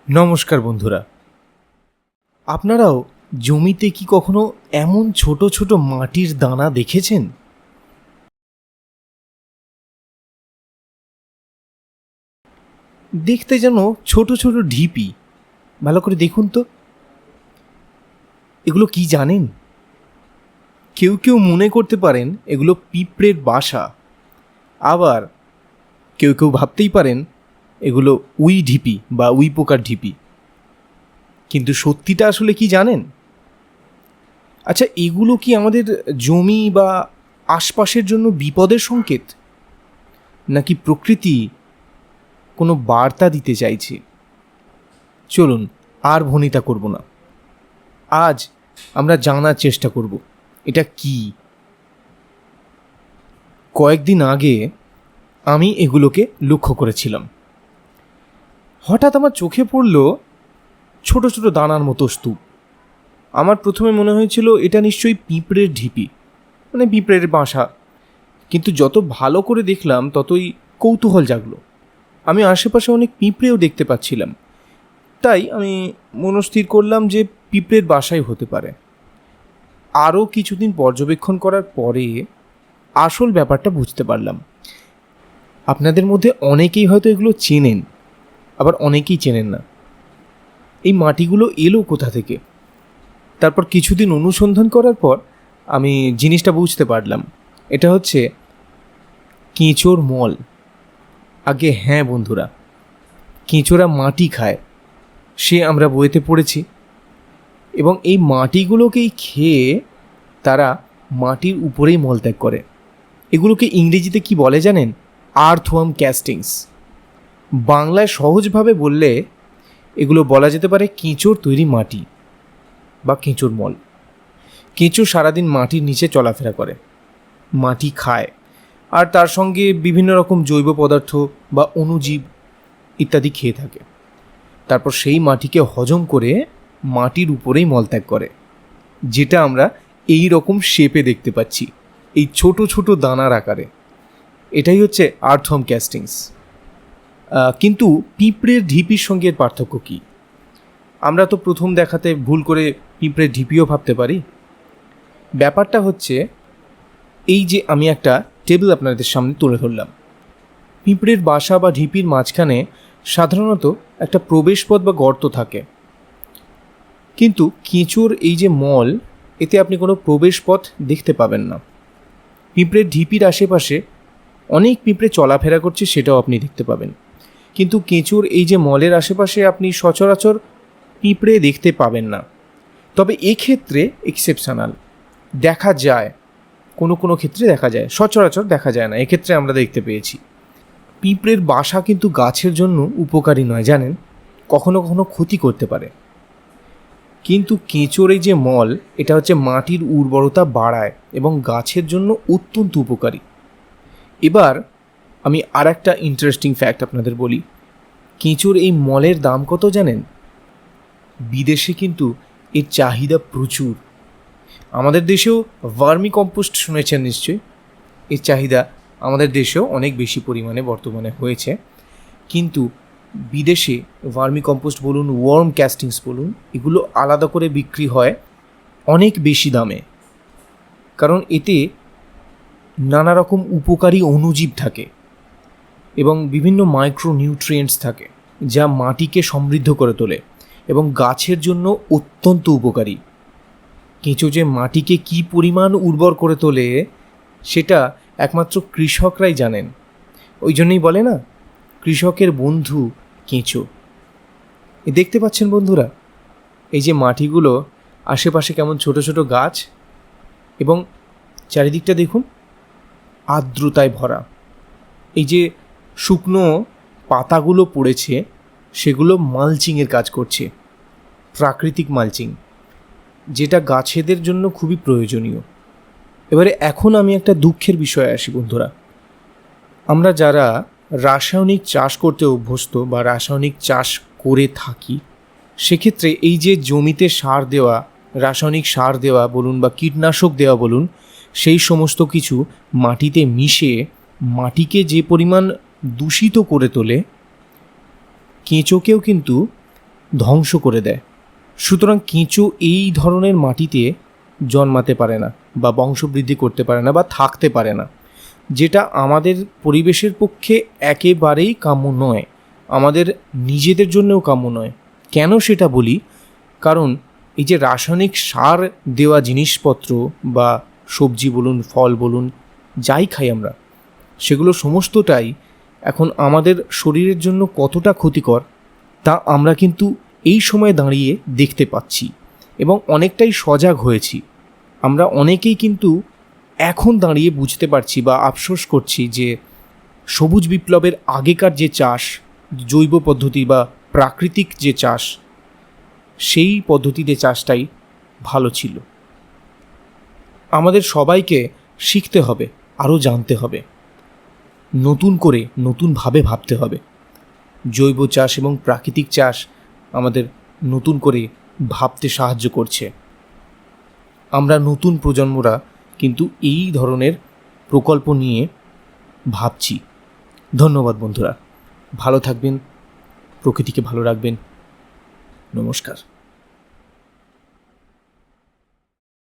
নমস্কার বন্ধুরা, আপনারাও জমিতে কি কখনো এমন ছোট ছোট মাটির দানা দেখেছেন? দেখতে যেন ছোট ছোট ঢিপি। ভালো করে দেখুন তো, এগুলো কি জানেন? কেউ কেউ মনে করতে পারেন এগুলো পিঁপড়ের বাসা, আবার কেউ কেউ ভাবতেই পারেন এগুলো উই ঢিপি বা উই পোকার ঢিপি। কিন্তু সত্যিটা আসলে কি জানেন? আচ্ছা, এগুলো কি আমাদের জমি বা আশপাশের জন্য বিপদের সংকেত, নাকি প্রকৃতি কোনো বার্তা দিতে চাইছে? চলুন আর ভনিতা করব না, আজ আমরা জানার চেষ্টা করব এটা কি। কয়েকদিন আগে আমি এগুলোকে লক্ষ্য করেছিলাম। হঠাৎ আমার চোখে পড়ল ছোট ছোট দানার মতো স্তূপ। আমার প্রথমে মনে হয়েছিল এটা নিশ্চয়ই পিঁপড়ের ঢিপি, মানে পিঁপড়ের বাসা। কিন্তু যত ভালো করে দেখলাম ততই কৌতূহল জাগলো। আমি আশেপাশে অনেক পিঁপড়েও দেখতে পাচ্ছিলাম, তাই আমি মনস্থির করলাম যে পিঁপড়ের বাসাই হতে পারে। আরও কিছুদিন পর্যবেক্ষণ করার পরে আসল ব্যাপারটা বুঝতে পারলাম। আপনাদের মধ্যে অনেকেই হয়তো এগুলো চেনেন, আবার অনেকেই চেনেন না। এই মাটিগুলো এলো কোথা থেকে? তারপর কিছুদিন অনুসন্ধান করার পর আমি জিনিসটা বুঝতে পারলাম, এটা হচ্ছে কেঁচোর মল। আগে হ্যাঁ বন্ধুরা, কেঁচোরা মাটি খায়, সে আমরা বইতে পড়েছি। এবং এই মাটিগুলোকেই খেয়ে তারা মাটির উপরেই মলত্যাগ করে। এগুলোকে ইংরেজিতে কি বলে জানেন? আর্থওয়ার্ম ক্যাস্টিংস। বাংলায় সহজভাবে বললে এগুলো বলা যেতে পারে কেঁচোর তৈরি মাটি বা কেঁচোর মল। কেঁচো সারাদিন মাটির নিচে চলাফেরা করে, মাটি খায়, আর তার সঙ্গে বিভিন্ন রকম জৈব পদার্থ বা অণুজীব ইত্যাদি খেয়ে থাকে। তারপর সেই মাটিকে হজম করে মাটির উপরেই মলত্যাগ করে, যেটা আমরা এই রকম শেপে দেখতে পাচ্ছি, এই ছোট ছোট দানার আকারে। এটাই হচ্ছে আর্থওয়ার্ম ক্যাস্টিংস। কিন্তু পিঁপড়ের ঢিপির সঙ্গে এর পার্থক্য কী? আমরা তো প্রথম দেখাতে ভুল করে পিঁপড়ের ঢিপিও ভাবতে পারি। ব্যাপারটা হচ্ছে এই যে আমি একটা টেবিল আপনাদের সামনে তুলে ধরলাম। পিঁপড়ের বাসা বা ঢিপির মাঝখানে সাধারণত একটা প্রবেশপথ বা গর্ত থাকে, কিন্তু কেঁচোর এই যে মল, এতে আপনি কোনো প্রবেশপথ দেখতে পাবেন না। পিঁপড়ের ঢিপির আশেপাশে অনেক পিঁপড়ে চলাফেরা করছে, সেটাও আপনি দেখতে পাবেন, কিন্তু কেঁচোর এই যে মলের আশেপাশে আপনি সচরাচর পিঁপড়ে দেখতে পাবেন না। তবে এক্ষেত্রে এক্সেপশনাল দেখা যায়, কোনো কোনো ক্ষেত্রে দেখা যায়, সচরাচর দেখা যায় না, এক্ষেত্রে আমরা দেখতে পেয়েছি। পিঁপড়ের বাসা কিন্তু গাছের জন্য উপকারী নয় জানেন, কখনো কখনো ক্ষতি করতে পারে। কিন্তু কেঁচোর এই যে মল, এটা হচ্ছে মাটির উর্বরতা বাড়ায় এবং গাছের জন্য অত্যন্ত উপকারী। এবার আমি আর একটা ইন্টারেস্টিং ফ্যাক্ট আপনাদের বলি। কেঁচোর এই মলের দাম কত জানেন? বিদেশে কিন্তু এর চাহিদা প্রচুর। আমাদের দেশেও ভার্মি কম্পোস্ট শুনেছেন নিশ্চয়ই, এর চাহিদা আমাদের দেশেও অনেক বেশি পরিমাণে বর্তমানে হয়েছে। কিন্তু বিদেশে ভার্মি কম্পোস্ট বলুন, ওয়ার্ম ক্যাস্টিংস বলুন, এগুলো আলাদা করে বিক্রি হয় অনেক বেশি দামে। কারণ এতে নানা রকম উপকারী অণুজীব থাকে এবং বিভিন্ন মাইক্রো নিউট্রিয়েন্টস থাকে, যা মাটিকে সমৃদ্ধ করে তোলে এবং গাছের জন্য অত্যন্ত উপকারী। কেঁচো যে মাটিকে কী পরিমাণ উর্বর করে তোলে সেটা একমাত্র কৃষকরাই জানেন। ওই জন্যই বলে না, কৃষকের বন্ধু কেঁচো। দেখতে পাচ্ছেন বন্ধুরা, এই যে মাটিগুলো, আশেপাশে কেমন ছোট ছোট গাছ, এবং চারিদিকটা দেখুন আর্দ্রতায় ভরা। এই যে শুকনো পাতাগুলো পড়েছে, সেগুলো মালচিংয়ের কাজ করছে, প্রাকৃতিক মালচিং, যেটা গাছেদের জন্য খুবই প্রয়োজনীয়। এবারে এখন আমি একটা দুঃখের বিষয়ে আসি বন্ধুরা। আমরা যারা রাসায়নিক চাষ করতে অভ্যস্ত বা রাসায়নিক চাষ করে থাকি, সেক্ষেত্রে এই যে জমিতে সার দেওয়া, রাসায়নিক সার দেওয়া বলুন বা কীটনাশক দেওয়া বলুন, সেই সমস্ত কিছু মাটিতে মিশে মাটিকে যে পরিমাণ দূষিত করে তোলে, কেঁচোকেও কিন্তু ধ্বংস করে দেয়। সুতরাং কেঁচো এই ধরনের মাটিতে জন্মাতে পারে না বা বংশবৃদ্ধি করতে পারে না বা থাকতে পারে না, যেটা আমাদের পরিবেশের পক্ষে একেবারেই কাম্য নয়, আমাদের নিজেদের জন্যও কাম্য নয়। কেন সেটা বলি, কারণ এই যে রাসায়নিক সার দেওয়া জিনিসপত্র বা সবজি বলুন, ফল বলুন, যাই খাই আমরা, সেগুলো সমস্তটাই এখন আমাদের শরীরের জন্য কতটা ক্ষতিকর তা আমরা কিন্তু এই সময় দাঁড়িয়ে দেখতে পাচ্ছি এবং অনেকটাই সজাগ হয়েছি। আমরা অনেকেই কিন্তু এখন দাঁড়িয়ে বুঝতে পারছি বা আফসোস করছি যে সবুজ বিপ্লবের আগেকার যে চাষ, জৈব পদ্ধতি বা প্রাকৃতিক যে চাষ, সেই পদ্ধতিতে চাষটাই ভালো ছিল। আমাদের সবাইকে শিখতে হবে, আরও জানতে হবে, নতুন করে নতুনভাবে ভাবতে হবে। জৈব চাষ এবং প্রাকৃতিক চাষ আমাদের নতুন করে ভাবতে সাহায্য করছে। আমরা নতুন প্রজন্মরা কিন্তু এই ধরনের প্রকল্প নিয়ে ভাবছি। ধন্যবাদ বন্ধুরা, ভালো থাকবেন, প্রকৃতিকে ভালো রাখবেন। নমস্কার।